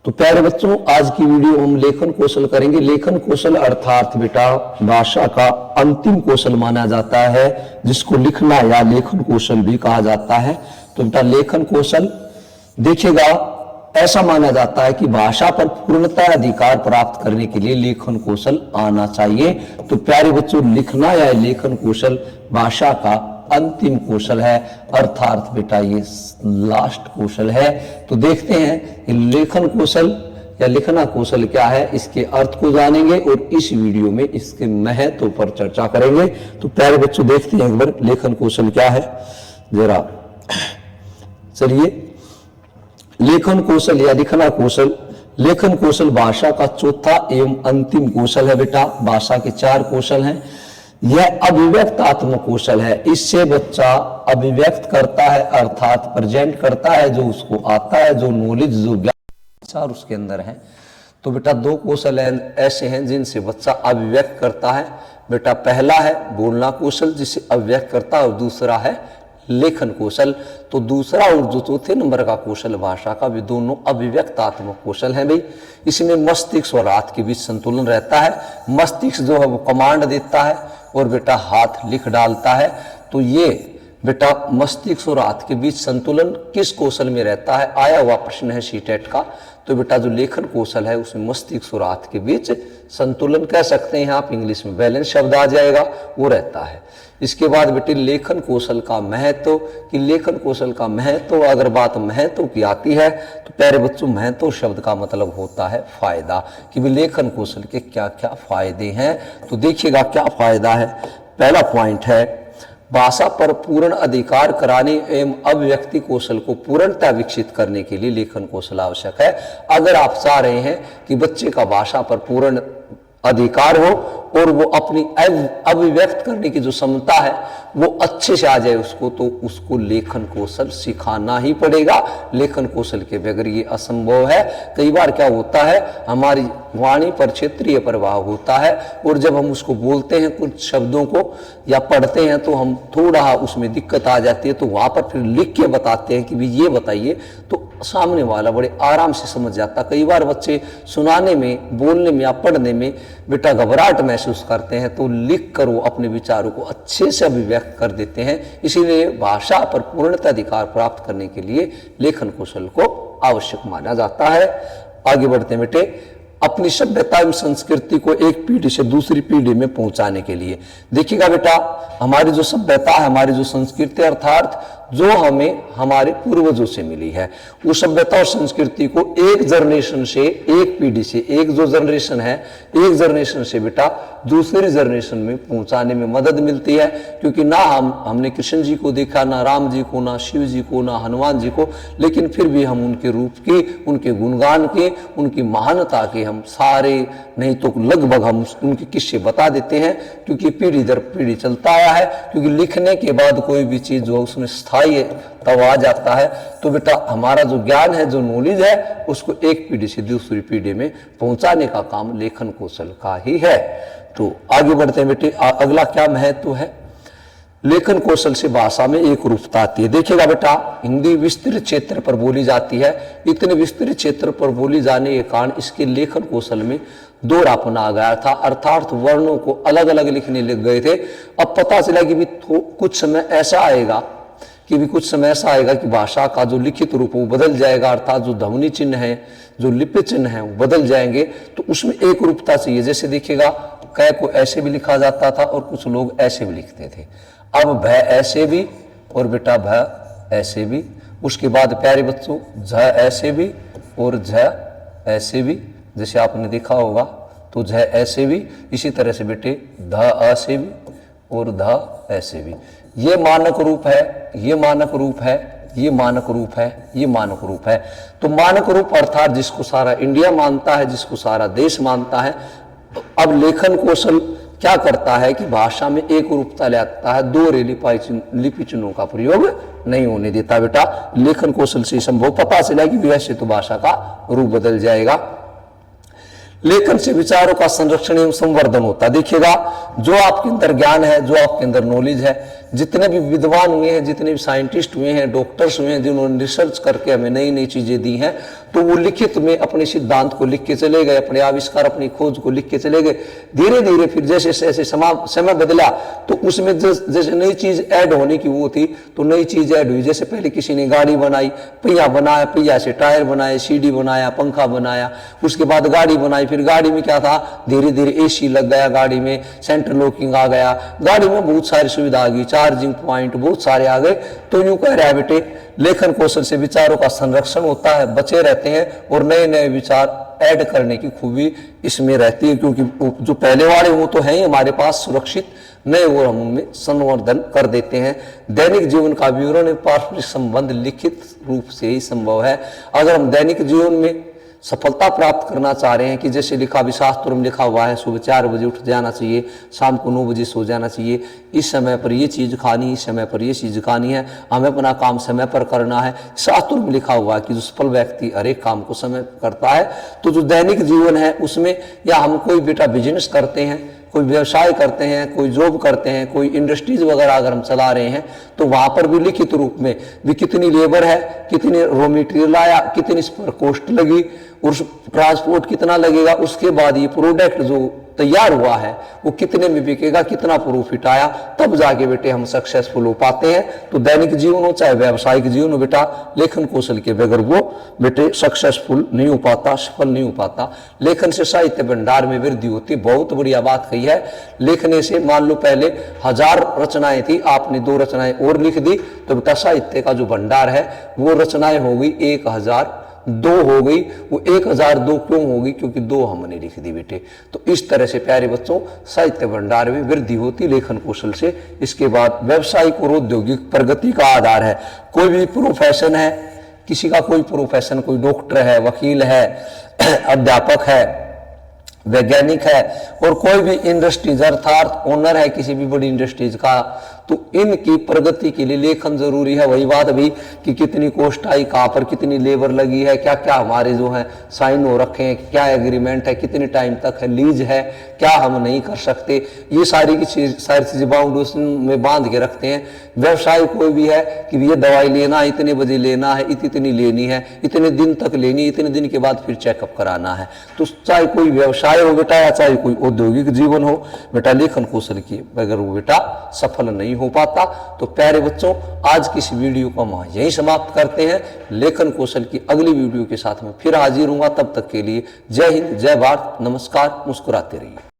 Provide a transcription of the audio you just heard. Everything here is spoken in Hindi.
तो प्यारे बच्चों, आज की वीडियो हम लेखन कौशल करेंगे। लेखन कौशल अर्थात बेटा भाषा का अंतिम कौशल माना जाता है, जिसको लिखना या लेखन कौशल भी कहा जाता है। तो बेटा लेखन कौशल देखिएगा, ऐसा माना जाता है कि भाषा पर पूर्णतः अधिकार प्राप्त करने के लिए लेखन कौशल आना चाहिए। तो प्यारे बच्चों, लिखना या लेखन कौशल भाषा का अंतिम कौशल है, अर्थात बेटा ये लास्ट कौशल है। तो देखते हैं लेखन कौशल या लिखना कौशल क्या है, इसके अर्थ को जानेंगे और इस वीडियो में इसके महत्व पर चर्चा करेंगे। तो प्यारे बच्चों देखते हैं एक बार लेखन कौशल क्या है जरा। चलिए, लेखन कौशल या लिखना कौशल, लेखन कौशल भाषा का चौथा एवं अंतिम कौशल है। बेटा भाषा के 4 कौशल हैं। यह अभिव्यक्तात्मक कौशल है। इससे बच्चा अभिव्यक्त करता है, अर्थात प्रेजेंट करता है जो उसको आता है, जो नॉलेज, जो ज्ञान उसके अंदर है। तो बेटा 2 कौशल ऐसे हैं जिनसे बच्चा अभिव्यक्त करता है। बेटा पहला है बोलना कौशल, जिसे अभिव्यक्त करता है, और दूसरा है लेखन कौशल। तो दूसरा और जो चौथे नंबर का कौशल भाषा का, वे दोनों अभिव्यक्तात्मक कौशल हैं। भाई इसमें मस्तिष्क और हाथ के बीच संतुलन रहता है। मस्तिष्क जो है वो कमांड देता है और बेटा हाथ लिख डालता है। तो ये बेटा मस्तिष्क और हाथ के बीच संतुलन किस कौशल में रहता है, आया हुआ प्रश्न है सीटेट का। तो बेटा जो लेखन कौशल है उसमें मस्तिष्क और हाथ के बीच संतुलन कह सकते हैं आप, इंग्लिश में बैलेंस शब्द आ जाएगा, वो रहता है। इसके बाद बेटे लेखन कौशल का महत्व, कि लेखन कौशल का महत्व, अगर बात महत्व की आती है तो प्यारे बच्चों महत्व शब्द का मतलब होता है फायदा, कि लेखन कौशल के क्या क्या फायदे हैं। तो देखिएगा क्या फायदा है। पहला पॉइंट है भाषा पर पूर्ण अधिकार कराने एवं अभिव्यक्ति कौशल को पूर्णतः विकसित करने के लिए लेखन कौशल आवश्यक है। अगर आप चाह रहे हैं कि बच्चे का भाषा पर पूर्ण अधिकार हो और वो अपनी अभिव्यक्त करने की जो क्षमता है वो अच्छे से आ जाए उसको, तो उसको लेखन कौशल सिखाना ही पड़ेगा। लेखन कौशल के बगैर ये असंभव है। कई बार क्या होता है, हमारी वाणी पर क्षेत्रीय प्रभाव होता है और जब हम उसको बोलते हैं कुछ शब्दों को या पढ़ते हैं तो हम थोड़ा उसमें दिक्कत आ जाती है। तो वहां पर फिर लिख के बताते हैं कि भी ये बताइए, तो सामने वाला बड़े आराम से समझ जाता। कई बार बच्चे सुनाने में, बोलने में या पढ़ने में बेटा घबराहट महसूस करते हैं, तो लिख कर वो अपने विचारों को अच्छे से अभिव्यक्त कर देते हैं। इसीलिए भाषा पर पूर्णतः अधिकार प्राप्त करने के लिए लेखन कौशल को आवश्यक माना जाता है। आगे बढ़ते हैं बेटे, अपनी सभ्यता एवं संस्कृति को एक पीढ़ी से दूसरी पीढ़ी में पहुंचाने के लिए। देखिएगा बेटा, हमारी जो सभ्यता है, हमारी जो संस्कृति अर्थात जो हमें हमारे पूर्वजों से मिली है, उस सभ्यता और संस्कृति को एक जनरेशन से, एक पीढ़ी से, एक जो जनरेशन है, एक जनरेशन से बेटा दूसरी जनरेशन में पहुंचाने में मदद मिलती है। क्योंकि ना हमने कृष्ण जी को देखा, ना राम जी को, ना शिव जी को, ना हनुमान जी को, लेकिन फिर भी हम उनके रूप की, उनके गुणगान के, उनकी महानता के हम सारे नहीं तो लगभग हम उनके किस्से बता देते हैं। क्योंकि पीढ़ी दर पीढ़ी चलता आया है। क्योंकि लिखने के बाद कोई भी चीज जो उसमें स्थायी तब आ जाता है। तो बेटा हमारा जो ज्ञान है, जो नॉलेज है, उसको एक पीढ़ी से दूसरी पीढ़ी में पहुंचाने का काम लेखन कौशल का ही है। तो आगे बढ़ते हैं बेटे, अगला क्या महत्व है। लेखन कौशल से भाषा में एक रूपता आती है। देखिएगा बेटा, हिंदी विस्तृत क्षेत्र पर बोली जाती है। इतने विस्तृत क्षेत्र पर बोली जाने के कारण इसके लेखन कौशल में दोहरापन आ गया था, अर्थात वर्णों को अलग अलग लिखने लग गए थे। अब पता चला कि भी कुछ समय ऐसा आएगा कि भाषा का जो लिखित रूप वो बदल जाएगा, अर्थात जो ध्वनि चिन्ह है, जो लिपि चिन्ह है वो बदल जाएंगे। तो उसमें एक रूपता चाहिए। जैसे देखिएगा, कै को ऐसे भी लिखा जाता था और कुछ लोग ऐसे भी लिखते थे। अब भ ऐसे भी और बेटा भ ऐसे भी। उसके बाद प्यारे बच्चों झ ऐसे भी और झ ऐसे भी, जैसे आपने देखा होगा। तो झ ऐसे भी, इसी तरह से बेटे ध ऐसे भी और ध ऐसे भी। ये मानक रूप है, ये मानक रूप है, ये मानक रूप है, ये मानक रूप है। तो मानक रूप अर्थात जिसको सारा इंडिया मानता है, जिसको सारा देश मानता है। अब लेखन कौशल क्या करता है कि भाषा में एक रूपता ले आता है, दो लिपि चिन्हों का प्रयोग नहीं होने देता। बेटा लेखन कौशल से संभव पता चला कि वैसे तो भाषा का रूप बदल जाएगा। लेखन से विचारों का संरक्षण एवं संवर्धन होता है। देखिएगा, जो आपके अंदर ज्ञान है, जो आपके अंदर नॉलेज है, जितने भी विद्वान हुए हैं, जितने भी साइंटिस्ट हुए हैं, डॉक्टर्स हुए हैं, जिन्होंने रिसर्च करके हमें नई नई चीजें दी हैं, तो वो लिखित में अपने सिद्धांत को लिख के चले गए, अपने आविष्कार, अपनी खोज को लिख के चले गए। धीरे धीरे फिर जैसे जैसे समय बदला तो उसमें जैसे नई चीज ऐड होने की वो थी, तो नई चीज ऐड हुई। जैसे पहले किसी ने गाड़ी बनाई, पहिया बनाया, पहिया से टायर बनाए, सीढ़ी बनाया, पंखा बनाया, उसके बाद गाड़ी बनाई। फिर गाड़ी में क्या था, धीरे धीरे एसी लग गया, गाड़ी में सेंट्रल लॉकिंग आ गया, गाड़ी में बहुत सारी सुविधा आ गई, चार्जिंग पॉइंट बहुत सारे आ गए। तो यूं कह रहा है बेटे, लेखन कौशल से विचारों का संरक्षण होता है, बचे रहते हैं और नए नए विचार ऐड करने की खूबी इसमें रहती है, क्योंकि जो पहले वाले वो तो है ही हमारे पास सुरक्षित, नए वो हम उनमें संवर्धन कर देते हैं। दैनिक जीवन का विवरण और पारस्परिक संबंध लिखित रूप से ही संभव है। अगर हम दैनिक जीवन में सफलता प्राप्त करना चाह रहे हैं कि जैसे लिखा भी शास्त्रों में लिखा हुआ है, सुबह 4 बजे उठ जाना चाहिए, शाम को 9 बजे सो जाना चाहिए, इस समय पर ये चीज खानी, इस समय पर ये चीज खानी है, हमें अपना काम समय पर करना है। शास्त्रों में लिखा हुआ है कि जो सफल व्यक्ति हर एक काम को समय करता है। तो जो दैनिक जीवन है उसमें, या हम कोई बेटा बिजनेस करते हैं, कोई व्यवसाय करते हैं, कोई जॉब करते हैं, कोई इंडस्ट्रीज वगैरह अगर हम चला रहे हैं, तो वहां पर भी लिखित रूप में भी कितनी लेबर है, कितनी रॉ मटेरियल आया, कितनी इस पर कॉस्ट लगी, उस ट्रांसपोर्ट कितना लगेगा, उसके बाद ये प्रोडक्ट जो तैयार हुआ है वो कितने में बिकेगा, कितना प्रॉफिट आया, तब जाके बेटे हम सक्सेसफुल हो पाते हैं। तो दैनिक जीवन हो चाहे व्यावसायिक जीवन हो बेटा, लेखन कौशल के बगैर वो बेटे सक्सेसफुल नहीं हो पाता, सफल नहीं हो पाता। लेखन से साहित्य भंडार में वृद्धि होती। बहुत बढ़िया बात कही है। लिखने से मान लो पहले 1000 रचनाएं थी, आपने 2 रचनाएं और लिख दी, तो बेटा साहित्य का जो भंडार है वो रचनाएं हो गई 1002 हो गई। वो 1002 क्यों होगी, क्योंकि 2 हमने लिख दी बेटे। तो इस तरह से प्यारे बच्चों साहित्य भंडार में वृद्धि होती लेखन कौशल से। इसके बाद व्यावसायिक और औद्योगिक प्रगति का आधार है। कोई भी प्रोफेशन है, किसी का कोई प्रोफेशन, कोई डॉक्टर है, वकील है, अध्यापक है, वैज्ञानिक है, और कोई भी इंडस्ट्रीज अर्थात ओनर है किसी भी बड़ी इंडस्ट्रीज का, तो इनकी प्रगति के लिए लेखन जरूरी है। वही बात भी कि कितनी कॉस्ट आई, कहाँ पर कितनी लेबर लगी है, क्या क्या हमारे जो है साइन हो रखे हैं, क्या एग्रीमेंट है, कितने टाइम तक है, लीज है, क्या हम नहीं कर सकते, ये सारी चीजें बाउंडेशन में बांध के रखते हैं। व्यवसाय कोई भी है कि ये दवाई लेना है, इतने बजे लेना है, इतनी लेनी है, इतने दिन तक लेनी, इतने दिन के बाद फिर चेकअप कराना है। तो चाहे कोई व्यवसाय हो बेटा, या चाहे कोई औद्योगिक जीवन हो बेटा, लेखन कौशल की बगैर वो बेटा सफल नहीं हो पाता। तो प्यारे बच्चों, आज की इस वीडियो को हम यहीं समाप्त करते हैं। लेखन कौशल की अगली वीडियो के साथ में फिर हाजिर हूंगा। तब तक के लिए जय हिंद, जय भारत, नमस्कार, मुस्कुराते रहिए।